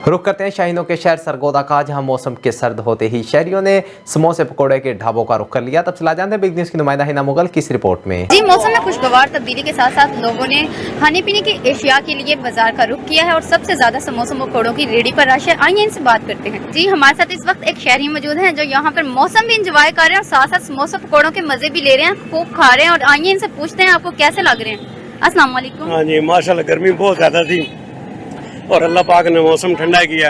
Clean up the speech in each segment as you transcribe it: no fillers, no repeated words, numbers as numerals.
रुक करते हैं शाहीनों के शहर सरगोदा का, जहां मौसम के सर्द होते ही शहरियों ने समोसे पकौड़े के ढाबों का रुख कर लिया। तब चला जानते हैं बिग न्यूज की नुमाइंदा हिना मुगल की इस रिपोर्ट में। जी, मौसम में खुशगवार तब्दीली के साथ साथ लोगों ने खाने पीने की एशिया के लिए बाजार का रुख किया है और सबसे ज्यादा समोसों पकौड़ों की रेडी पर रश है। आइए इनसे बात करते हैं। जी, हमारे साथ इस वक्त एक शहरी मौजूद है जो यहाँ पर मौसम भी इंजॉय कर रहे हैं और साथ साथ समोसा पकौड़ों के मजे भी ले रहे हैं, खूब खा रहे हैं। और आइए इनसे पूछते हैं आपको कैसे लग रहे हैं। अस्सलाम वालेकुम। हाँ जी, माशाल्लाह गर्मी बहुत ज्यादा थी और अल्लाह पाक ने मौसम ठंडा किया।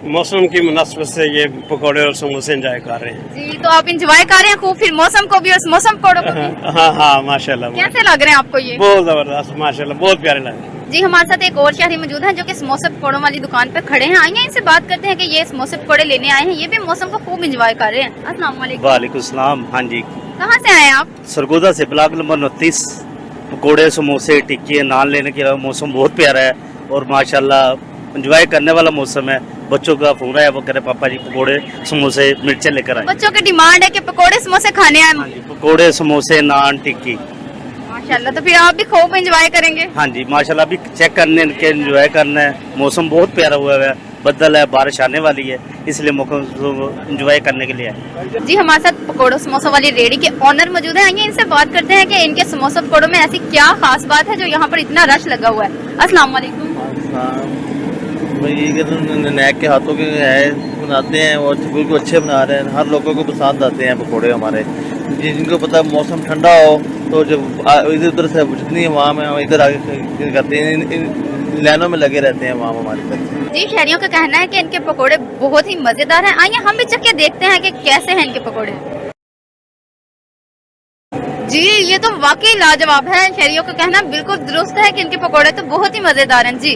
मौसम की मुनासिबत से ये पकौड़े और समोसे एंजॉय कर रहे हैं। जी, तो आप इंजॉय कर रहे हैं खूब, फिर मौसम को भी और मौसम पकौड़ों को भी। हाँ हाँ माशाल्लाह। कैसे लग रहे हैं आपको ये? बहुत जबरदस्त माशाल्लाह, बहुत प्यारे लगे। जी, हमारे साथ एक और शहरी मौजूद है जो कि समोसे पकौड़ों वाली दुकान पे खड़े हैं। आइए इनसे बात करते हैं कि ये समोसे पकौड़े लेने आए हैं, ये भी मौसम को खूब इंजॉय कर रहे हैं। अस्सलाम वालेकुम। वालेकुम सलाम। हाँ जी, कहाँ से आए हैं आप? सरगोदा से, ब्लॉक नंबर 29। पकौड़े, समोसे, टिक्की, नान लेने के लिए मौसम बहुत प्यारा है और माशाल्लाह एंजॉय करने वाला मौसम है। बच्चों का फोन है, वो कह रहे पापा जी पकौड़े समोसे मिर्चें लेकर आए। बच्चों की डिमांड है कि पकौड़े समोसे खाने आए। हाँ जी, पकौड़े, समोसे, नान, टिक्की। माशाल्लाह, तो फिर आप भी खूब एंजॉय करेंगे। हाँ जी माशाल्लाह, अभी चेक करने के एंजॉय करना है। मौसम बहुत प्यारा हुआ है, बदल है, बारिश आने वाली है, इसलिए मौसम एंजॉय करने के लिए है। जी, हमारे साथ पकौड़ों समोसा वाली रेडी के ऑनर मौजूद है। आइए इनसे बात करते हैं कि इनके समोसा पकौड़ों में ऐसी क्या खास बात है जो यहाँ पर इतना रश लगा हुआ है। अस्सलाम वालेकुम। ये नैक के हाथों के है, बनाते हैं और बिल्कुल अच्छे बना रहे हैं। हर लोगों को पसंद आते हैं पकौड़े हमारे। जिनको पता है मौसम ठंडा हो तो जब इधर उधर से जितनी अवाम है इधर आगे करते हैं, इन लाइनों में लगे रहते हैं अवाम हमारी तरफ। जी, शहरियों का कहना है कि इनके पकौड़े बहुत ही मजेदार हैं। आइए हम भी चख के देखते हैं कि कैसे हैं इनके पकौड़े। जी, ये तो वाकई लाजवाब है। शहरियों का कहना बिल्कुल दुरुस्त है कि इनके पकौड़े तो बहुत ही मजेदार हैं। जी।